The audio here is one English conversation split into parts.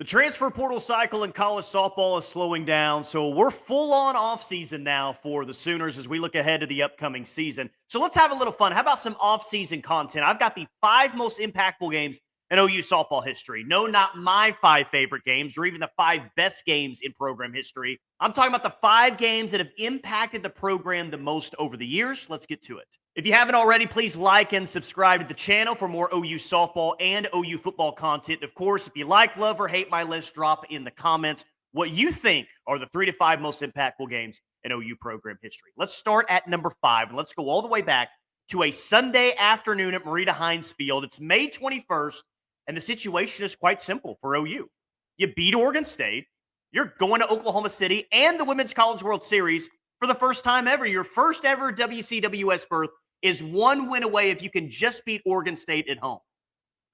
The transfer portal cycle in college softball is slowing down, so we're full on off season now for the Sooners as we look ahead to the upcoming season. So let's have a little fun. How about some off season content? I've got the 5 most impactful games in OU softball history. No, not my 5 favorite games or even the 5 best games in program history. I'm talking about the 5 games that have impacted the program the most over the years. Let's get to it. If you haven't already, please like and subscribe to the channel for more OU softball and OU football content. Of course, if you like, love, or hate my list, drop in the comments what you think are the 3 to 5 most impactful games in OU program history. Let's start at number 5, and let's go all the way back to a Sunday afternoon at Marita Hines Field. It's May 21st, and the situation is quite simple for OU. You beat Oregon State, you're going to Oklahoma City and the Women's College World Series for the first time ever. Your first ever WCWS berth is 1 win away if you can just beat Oregon State at home.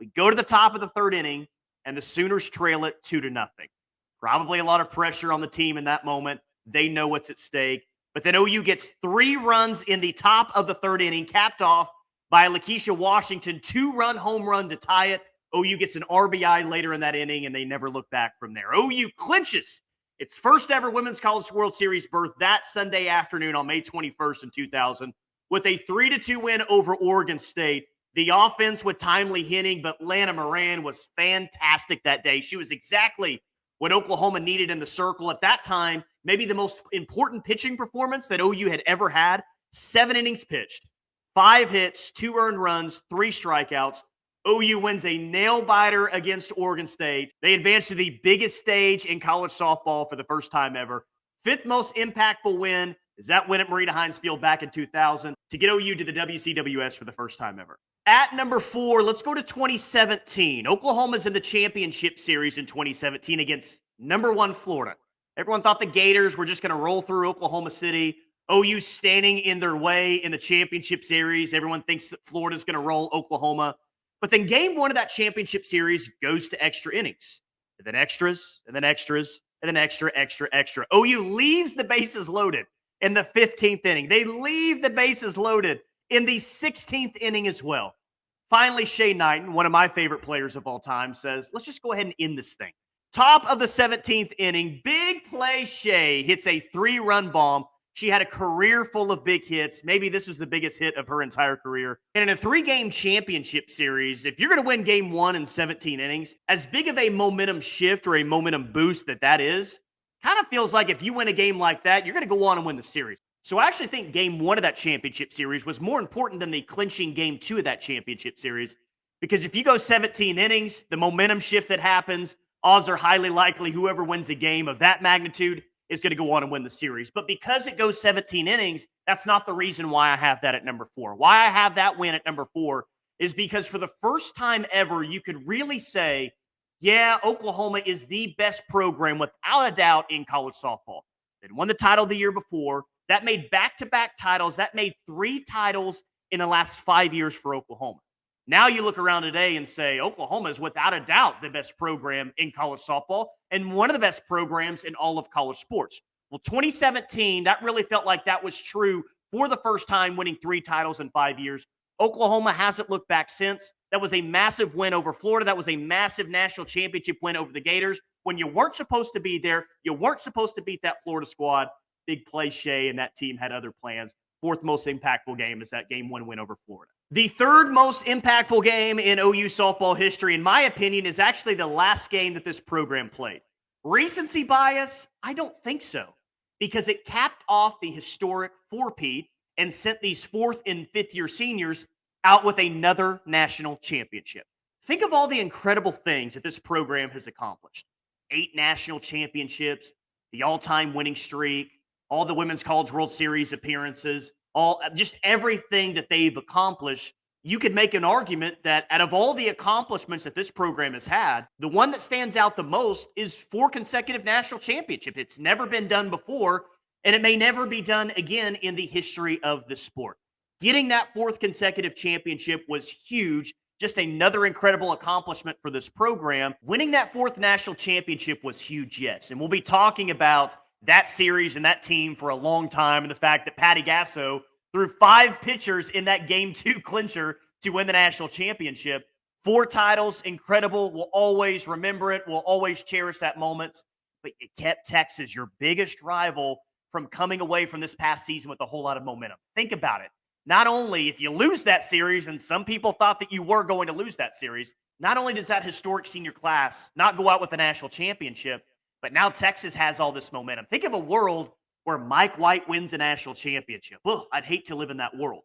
We go to the top of the 3rd inning, and the Sooners trail it 2-0. Probably a lot of pressure on the team in that moment. They know what's at stake. But then OU gets 3 runs in the top of the 3rd inning, capped off by Lakeisha Washington, 2-run home run to tie it. OU gets an RBI later in that inning, and they never look back from there. OU clinches its first ever Women's College World Series berth that Sunday afternoon on May 21st in 2000 with a 3-2 win over Oregon State. The offense with timely hitting, but Lana Moran was fantastic that day. She was exactly what Oklahoma needed in the circle. At that time, maybe the most important pitching performance that OU had ever had. 7 innings pitched, 5 hits, 2 earned runs, 3 strikeouts. OU wins a nail-biter against Oregon State. They advance to the biggest stage in college softball for the first time ever. 5th most impactful win is that win at Marita Hines Field back in 2000 to get OU to the WCWS for the first time ever. At number 4, let's go to 2017. Oklahoma's in the championship series in 2017 against number 1 Florida. Everyone thought the Gators were just going to roll through Oklahoma City. OU standing in their way in the championship series. Everyone thinks that Florida's going to roll Oklahoma. But then game 1 of that championship series goes to extra innings. And then extras, and then extras, and then extra. OU leaves the bases loaded in the 15th inning. They leave the bases loaded in the 16th inning as well. Finally, Shay Knighton, one of my favorite players of all time, says, let's just go ahead and end this thing. Top of the 17th inning, big play Shay hits a 3-run bomb. She had a career full of big hits. Maybe this was the biggest hit of her entire career. And in a 3-game championship series, if you're going to win game 1 in 17 innings, as big of a momentum shift or a momentum boost that is, kind of feels like if you win a game like that, you're going to go on and win the series. So I actually think game 1 of that championship series was more important than the clinching game 2 of that championship series. Because if you go 17 innings, the momentum shift that happens, odds are highly likely whoever wins a game of that magnitude is going to go on and win the series. But because it goes 17 innings, that's not the reason why I have that at number 4. Why I have that win at number 4 is because for the first time ever, you could really say, yeah, Oklahoma is the best program without a doubt in college softball. They won the title the year before. That made back-to-back titles. That made 3 titles in the last 5 years for Oklahoma. Now you look around today and say Oklahoma is without a doubt the best program in college softball and one of the best programs in all of college sports. Well, 2017, that really felt like that was true for the first time, winning 3 titles in 5 years. Oklahoma hasn't looked back since. That was a massive win over Florida. That was a massive national championship win over the Gators. When you weren't supposed to be there, you weren't supposed to beat that Florida squad. Big play Shea, and that team had other plans. 4th most impactful game is that game 1 win over Florida. The 3rd most impactful game in OU softball history, in my opinion, is actually the last game that this program played. Recency bias? I don't think so, because it capped off the historic four-peat and sent these 4th and 5th year seniors out with another national championship. Think of all the incredible things that this program has accomplished. 8 national championships, the all-time winning streak, all the Women's College World Series appearances, just everything that they've accomplished. You could make an argument that out of all the accomplishments that this program has had, the one that stands out the most is 4 consecutive national championships. It's never been done before, and it may never be done again in the history of the sport. Getting that 4th consecutive championship was huge. Just another incredible accomplishment for this program. Winning that 4th national championship was huge, yes. And we'll be talking about that series and that team for a long time, and the fact that Patty Gasso threw 5 pitchers in that game 2 clincher to win the national championship. 4 titles, incredible. We'll always remember it. We'll always cherish that moment. But it kept Texas, your biggest rival, from coming away from this past season with a whole lot of momentum. Think about it. Not only if you lose that series, and some people thought that you were going to lose that series, not only does that historic senior class not go out with the national championship, but now Texas has all this momentum. Think of a world where Mike White wins a national championship. Well, I'd hate to live in that world.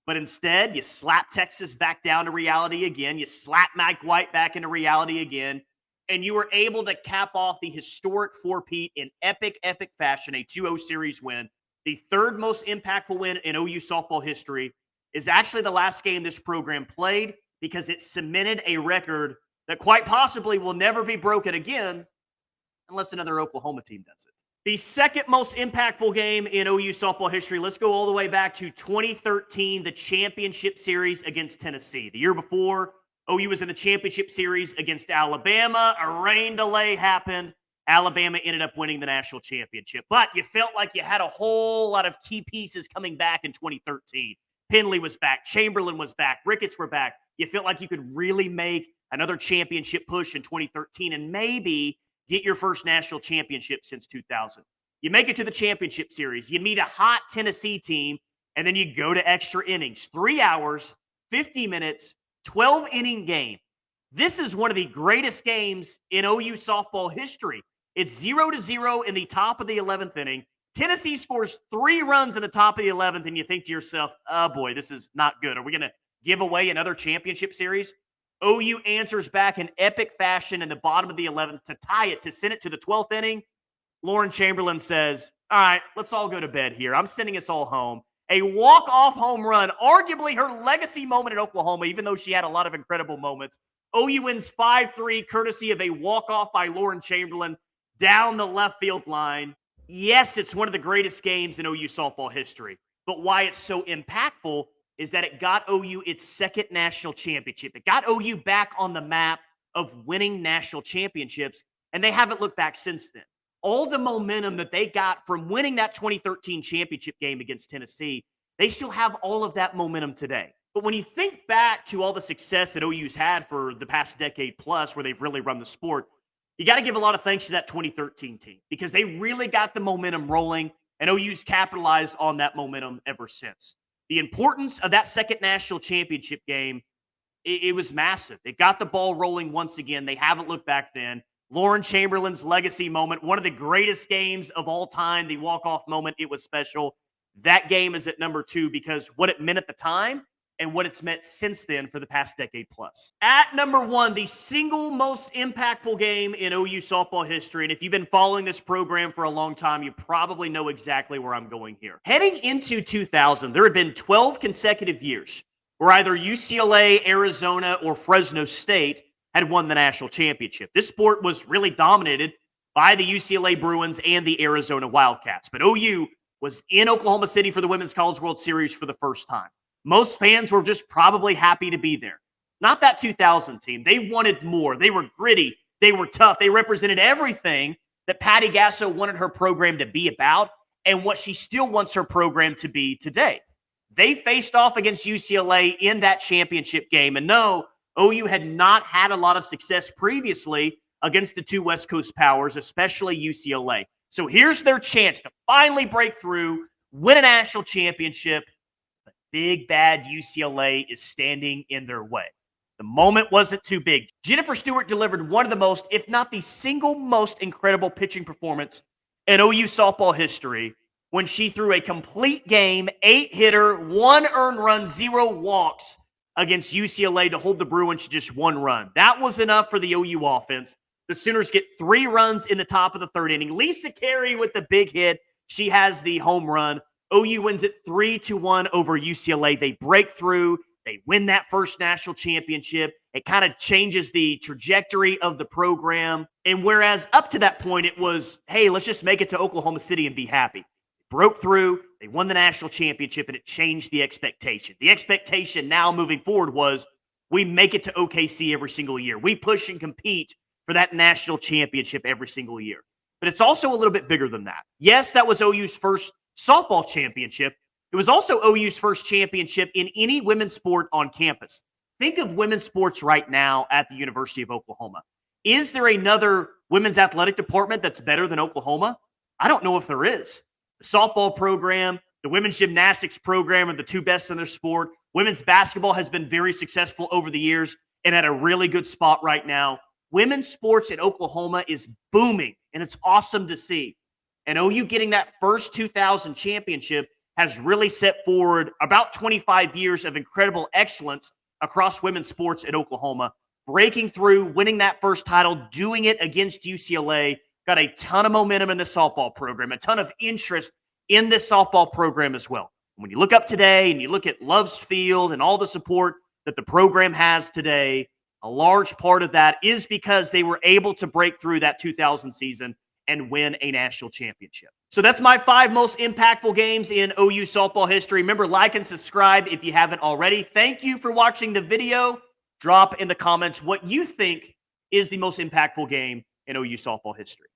But instead, you slap Texas back down to reality again. You slap Mike White back into reality again. And you were able to cap off the historic four-peat in epic, epic fashion, a 2-0 series win. The third most impactful win in OU softball history is actually the last game this program played because it cemented a record that quite possibly will never be broken again unless another Oklahoma team does it. The second most impactful game in OU softball history, let's go all the way back to 2013, the championship series against Tennessee. The year before, OU was in the championship series against Alabama. A rain delay happened. Alabama ended up winning the national championship. But you felt like you had a whole lot of key pieces coming back in 2013. Penley was back. Chamberlain was back. Ricketts were back. You felt like you could really make another championship push in 2013 and maybe get your first national championship since 2000. You make it to the championship series. You meet a hot Tennessee team, and then you go to extra innings. 3 hours, 50 minutes, 12-inning game. This is one of the greatest games in OU softball history. It's 0-0 in the top of the 11th inning. Tennessee scores 3 runs in the top of the 11th, and you think to yourself, oh boy, this is not good. Are we going to give away another championship series? OU answers back in epic fashion in the bottom of the 11th to tie it, to send it to the 12th inning. Lauren Chamberlain says, all right, let's all go to bed here. I'm sending us all home. A walk-off home run, arguably her legacy moment at Oklahoma, even though she had a lot of incredible moments. OU wins 5-3, courtesy of a walk-off by Lauren Chamberlain down the left field line. Yes, it's one of the greatest games in OU softball history, but why it's so impactful is that it got OU its second national championship. It got OU back on the map of winning national championships, and they haven't looked back since then. All the momentum that they got from winning that 2013 championship game against Tennessee, they still have all of that momentum today. But when you think back to all the success that OU's had for the past decade plus where they've really run the sport, you got to give a lot of thanks to that 2013 team because they really got the momentum rolling, and OU's capitalized on that momentum ever since. The importance of that second national championship game, it was massive. It got the ball rolling once again. They haven't looked back then. Lauren Chamberlain's legacy moment, one of the greatest games of all time, the walk-off moment, it was special. That game is at number 2 because what it meant at the time and what it's meant since then for the past decade plus. At number 1, the single most impactful game in OU softball history, and if you've been following this program for a long time, you probably know exactly where I'm going here. Heading into 2000, there had been 12 consecutive years where either UCLA, Arizona, or Fresno State had won the national championship. This sport was really dominated by the UCLA Bruins and the Arizona Wildcats, but OU was in Oklahoma City for the Women's College World Series for the first time. Most fans were just probably happy to be there. Not that 2000 team. They wanted more. They were gritty. They were tough. They represented everything that Patty Gasso wanted her program to be about and what she still wants her program to be today. They faced off against UCLA in that championship game. And no, OU had not had a lot of success previously against the two West Coast powers, especially UCLA. So here's their chance to finally break through, win a national championship. But big bad UCLA is standing in their way. The moment wasn't too big. Jennifer Stewart delivered one of the most, if not the single most incredible pitching performance in OU softball history when she threw a complete game, 8-hitter, 1 earned run, 0 walks against UCLA to hold the Bruins to just 1 run. That was enough for the OU offense. The Sooners get 3 runs in the top of the 3rd inning. Lisa Carey with the big hit. She has the home run. OU wins it 3-1 over UCLA. They break through. They win that first national championship. It kind of changes the trajectory of the program. And whereas up to that point, it was, hey, let's just make it to Oklahoma City and be happy. Broke through, they won the national championship, and it changed the expectation. The expectation now moving forward was we make it to OKC every single year. We push and compete for that national championship every single year. But it's also a little bit bigger than that. Yes, that was OU's first softball championship. It was also OU's first championship in any women's sport on campus. think of women's sports right now at the University of Oklahoma. Is there another women's athletic department that's better than Oklahoma? I don't know if there is. The softball program, the women's gymnastics program are the two best in their sport. Women's basketball has been very successful over the years and at a really good spot right now. Women's sports in Oklahoma is booming, and it's awesome to see. And OU getting that first 2000 championship has really set forward about 25 years of incredible excellence across women's sports at Oklahoma. Breaking through, winning that first title, doing it against UCLA, got a ton of momentum in the softball program, a ton of interest in this softball program as well. When you look up today and you look at Love's Field and all the support that the program has today, a large part of that is because they were able to break through that 2000 season and win a national championship. So that's my 5 most impactful games in OU softball history. Remember, like and subscribe if you haven't already. Thank you for watching the video. Drop in the comments what you think is the most impactful game in OU softball history.